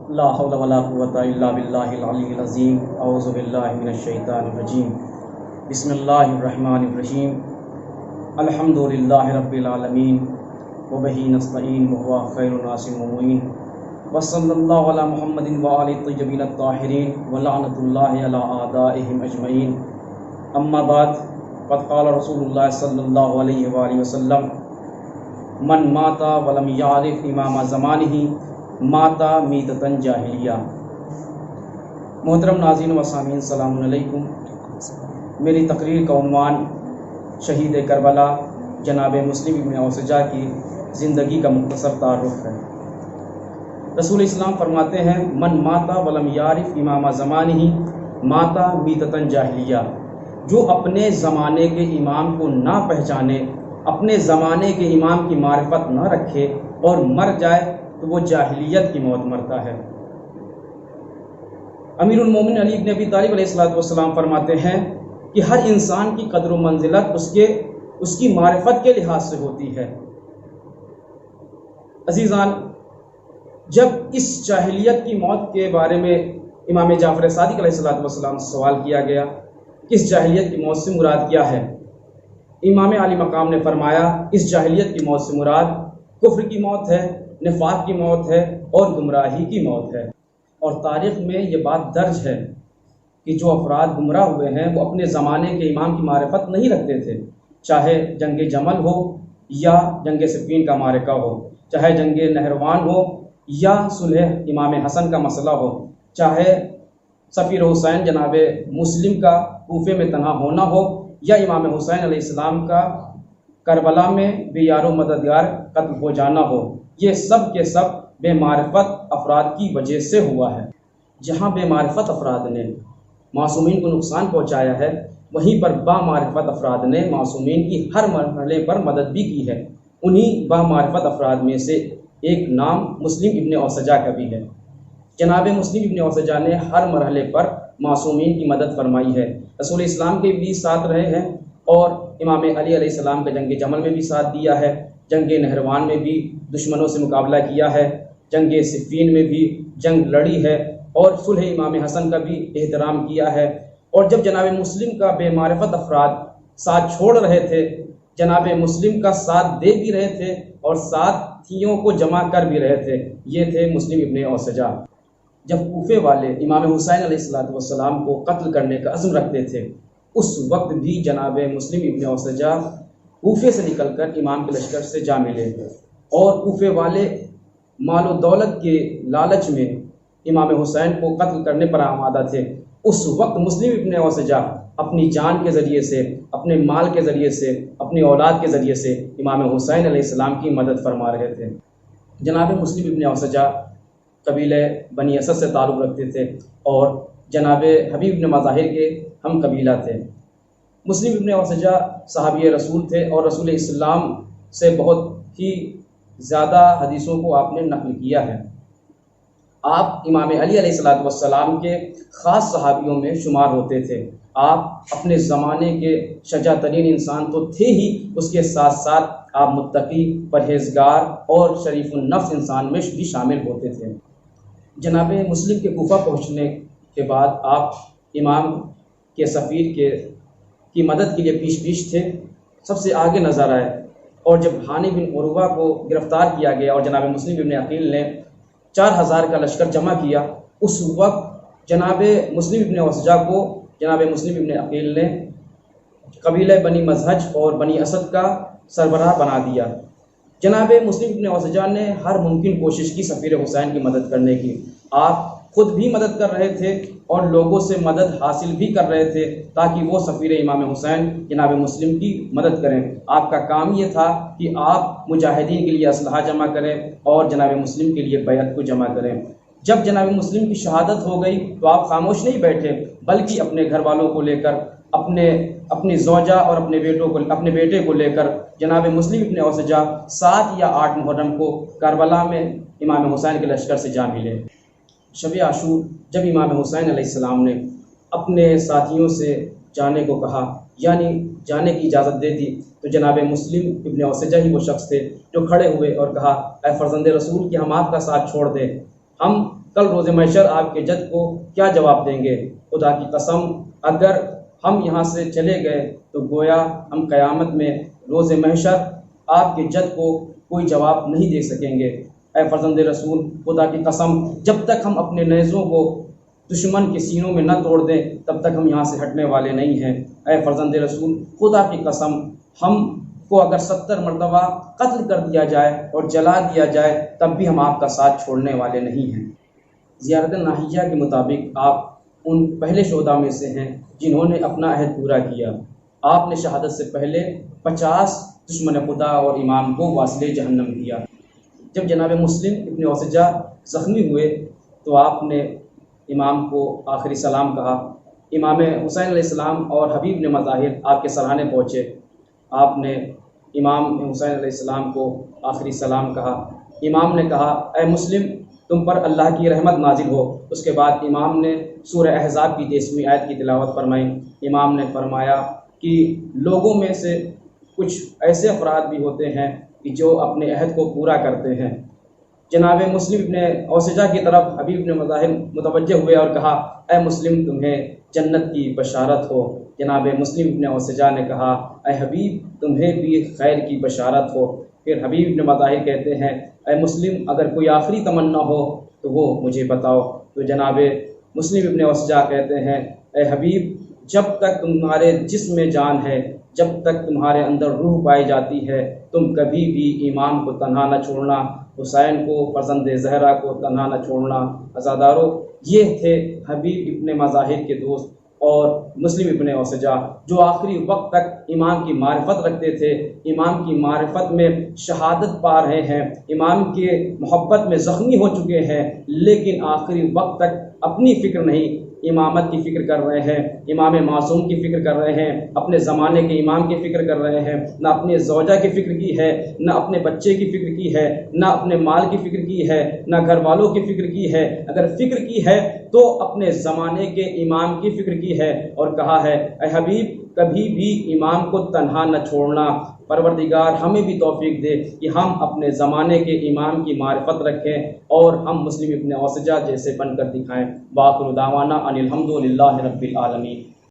لا حول ولا قوة الا باللہ العلی العظیم اعوذ باللہ من الشیطان الرجیم بسم اللہ الرحمن الرحیم الحمد للہ رب العالمین وبہ نستعین وهو خیر الناصر ومعین وصلی اللہ علی محمد وآل الطیبین الطاہرین ولعنۃ اللہ علی اعدائہم اجمعین اما بعد قد قال رسول اللہ صلی اللہ علیہ وآلہ وسلم من مات ولم یعرف امام زمانہ ماتا میتتن جاہلیہ۔ محترم ناظرین و سامعین السلام علیکم۔ میری تقریر کا عنوان شہید کربلا جناب مسلم ابن اوسجہ کی زندگی کا مختصر تعارف ہے۔ رسول اسلام فرماتے ہیں من ماتا ولم یعرف امام زمانہ ماتا میتتن جاہلیہ، جو اپنے زمانے کے امام کو نہ پہچانے، اپنے زمانے کے امام کی معرفت نہ رکھے اور مر جائے تو وہ جاہلیت کی موت مرتا ہے۔ امیر المومنین علی بن ابی طالب علیہ السلام فرماتے ہیں کہ ہر انسان کی قدر و منزلت اس کی معرفت کے لحاظ سے ہوتی ہے۔ عزیزان، جب اس جاہلیت کی موت کے بارے میں امام جعفر صادق علیہ السلام سے سوال کیا گیا کہ اس جاہلیت کی موت سے مراد کیا ہے، امام علی مقام نے فرمایا اس جاہلیت کی موت سے مراد کفر کی موت ہے، نفاق کی موت ہے اور گمراہی کی موت ہے۔ اور تاریخ میں یہ بات درج ہے کہ جو افراد گمراہ ہوئے ہیں وہ اپنے زمانے کے امام کی معرفت نہیں رکھتے تھے، چاہے جنگ جمل ہو یا جنگ صفین کا معرکہ ہو، چاہے جنگ نہروان ہو یا صلح امام حسن کا مسئلہ ہو، چاہے سفیر حسین جناب مسلم کا کوفے میں تنہا ہونا ہو یا امام حسین علیہ السلام کا کربلا میں بے یار و مددگار قتل ہو جانا ہو، یہ سب کے سب بے معرفت افراد کی وجہ سے ہوا ہے۔ جہاں بے معرفت افراد نے معصومین کو نقصان پہنچایا ہے، وہیں پر با معرفت افراد نے معصومین کی ہر مرحلے پر مدد بھی کی ہے۔ انہی با معرفت افراد میں سے ایک نام مسلم ابن اوسجہ کا بھی ہے۔ جناب مسلم ابن اوسجہ نے ہر مرحلے پر معصومین کی مدد فرمائی ہے، رسول اسلام کے بھی ساتھ رہے ہیں اور امام علی علیہ السلام کا جنگ جمل میں بھی ساتھ دیا ہے، جنگ نہروان میں بھی دشمنوں سے مقابلہ کیا ہے، جنگ صفین میں بھی جنگ لڑی ہے اور صلح امام حسن کا بھی احترام کیا ہے۔ اور جب جناب مسلم کا بے معرفت افراد ساتھ چھوڑ رہے تھے، جناب مسلم کا ساتھ دے بھی رہے تھے اور ساتھیوں کو جمع کر بھی رہے تھے، یہ تھے مسلم ابن اوسجہ۔ جب کوفے والے امام حسین علیہ السلام کو قتل کرنے کا عزم رکھتے تھے، اس وقت بھی جناب مسلم ابن اوسجہ کوفے سے نکل کر امام کے لشکر سے جا ملے اور کوفے والے مال و دولت کے لالچ میں امام حسین کو قتل کرنے پر آمادہ تھے۔ اس وقت مسلم ابن اوسجہ اپنی جان کے ذریعے سے، اپنے مال کے ذریعے سے، اپنی اولاد کے ذریعے سے امام حسین علیہ السلام کی مدد فرما رہے تھے۔ جناب مسلم ابن اوسجہ قبیلہ بنی اسد سے تعلق رکھتے تھے اور جناب حبیب بن مظاہر کے ہم قبیلہ تھے۔ مسلم ابن اوسجہ صحابی رسول تھے اور رسول اسلام سے بہت ہی زیادہ حدیثوں کو آپ نے نقل کیا ہے۔ آپ امام علی علیہ السلام کے خاص صحابیوں میں شمار ہوتے تھے۔ آپ اپنے زمانے کے شجاع ترین انسان تو تھے ہی، اس کے ساتھ ساتھ آپ متقی، پرہیزگار اور شریف النفس انسان میں بھی شامل ہوتے تھے۔ جناب مسلم کے کوفہ پہنچنے کے بعد آپ امام کے سفیر کی مدد کے لیے پیش تھے، سب سے آگے نظر آئے۔ اور جب ہانی بن عروہ کو گرفتار کیا گیا اور جناب مسلم ابن عقیل نے 4000 کا لشکر جمع کیا، اس وقت جناب مسلم ابن اوسجہ کو جناب مسلم ابن عقیل نے قبیلہ بنی مزہج اور بنی اسد کا سربراہ بنا دیا۔ جناب مسلم ابن اوسجہ نے ہر ممکن کوشش کی سفیر حسین کی مدد کرنے کی۔ آپ خود بھی مدد کر رہے تھے اور لوگوں سے مدد حاصل بھی کر رہے تھے تاکہ وہ سفیر امام حسین جناب مسلم کی مدد کریں۔ آپ کا کام یہ تھا کہ آپ مجاہدین کے لیے اسلحہ جمع کریں اور جناب مسلم کے لیے بیعت کو جمع کریں۔ جب جناب مسلم کی شہادت ہو گئی تو آپ خاموش نہیں بیٹھے، بلکہ اپنے گھر والوں کو لے کر، اپنی زوجہ اور اپنے بیٹے کو لے کر جناب مسلم ابن اوسجہ 7 یا 8 محرم کو کربلا میں امام حسین کے لشکر سے جا ملے۔ شب عاشور جب امام حسین علیہ السلام نے اپنے ساتھیوں سے جانے کو کہا، یعنی جانے کی اجازت دے دی، تو جناب مسلم ابن اوسجہ ہی وہ شخص تھے جو کھڑے ہوئے اور کہا، اے فرزند رسول کہ ہم آپ کا ساتھ چھوڑ دیں، ہم کل روز محشر آپ کے جد کو کیا جواب دیں گے؟ خدا کی قسم اگر ہم یہاں سے چلے گئے تو گویا ہم قیامت میں روز محشر آپ کے جد کو کوئی جواب نہیں دے سکیں گے۔ اے فرزند رسول، خدا کی قسم جب تک ہم اپنے نیزوں کو دشمن کے سینوں میں نہ توڑ دیں تب تک ہم یہاں سے ہٹنے والے نہیں ہیں۔ اے فرزند رسول، خدا کی قسم ہم کو اگر 70 مرتبہ قتل کر دیا جائے اور جلا دیا جائے تب بھی ہم آپ کا ساتھ چھوڑنے والے نہیں ہیں۔ زیارت ناہیہ کے مطابق آپ ان پہلے شہداء میں سے ہیں جنہوں نے اپنا عہد پورا کیا۔ آپ نے شہادت سے پہلے 50 دشمن خدا اور امام کو واصل جہنم کیا۔ جب جناب مسلم ابن اوسجہ زخمی ہوئے تو آپ نے امام کو آخری سلام کہا۔ امام حسین علیہ السلام اور حبیب نے مظاہر آپ کے سراہنے پہنچے۔ آپ نے امام حسین علیہ السلام کو آخری سلام کہا۔ امام نے کہا اے مسلم تم پر اللہ کی رحمت نازل ہو۔ اس کے بعد امام نے سورہ احزاب کی 23ویں آیت کی تلاوت فرمائی۔ امام نے فرمایا کہ لوگوں میں سے کچھ ایسے افراد بھی ہوتے ہیں کہ جو اپنے عہد کو پورا کرتے ہیں۔ جناب مسلم ابن اوسجہ کی طرف حبیب نے مظاہر متوجہ ہوئے اور کہا اے مسلم تمہیں جنت کی بشارت ہو۔ جناب مسلم ابن اوسجہ نے کہا اے حبیب تمہیں بھی خیر کی بشارت ہو۔ پھر حبیب ابن مظاہر کہتے ہیں اے مسلم اگر کوئی آخری تمنا ہو تو وہ مجھے بتاؤ۔ تو جناب مسلم ابن اوسجہ کہتے ہیں اے حبیب جب تک تمہارے جسم میں جان ہے، جب تک تمہارے اندر روح پائی جاتی ہے، تم کبھی بھی امام کو تنہا نہ چھوڑنا، حسین کو فرزند زہرا کو تنہا نہ چھوڑنا۔ عزادارو، یہ تھے حبیب ابن مظاہر کے دوست اور مسلم ابن اوسجہ جو آخری وقت تک امام کی معرفت رکھتے تھے، امام کی معرفت میں شہادت پا رہے ہیں، امام کے محبت میں زخمی ہو چکے ہیں، لیکن آخری وقت تک اپنی فکر نہیں، امامت کی فکر کر رہے ہیں، امام معصوم کی فکر کر رہے ہیں، اپنے زمانے کے امام کی فکر کر رہے ہیں، نہ اپنے زوجہ کی فکر کی ہے، نہ اپنے بچے کی فکر کی ہے، نہ اپنے مال کی فکر کی ہے، نہ گھر والوں کی فکر کی ہے۔ اگر فکر کی ہے تو اپنے زمانے کے امام کی فکر کی ہے اور کہا ہے اے حبیب کبھی بھی امام کو تنہا نہ چھوڑنا۔ پروردگار ہمیں بھی توفیق دے کہ ہم اپنے زمانے کے امام کی معرفت رکھیں اور ہم مسلم ابن اوسجہ جیسے بن کر دکھائیں۔ باخر دعوانا ان الحمد للہ رب العالمین۔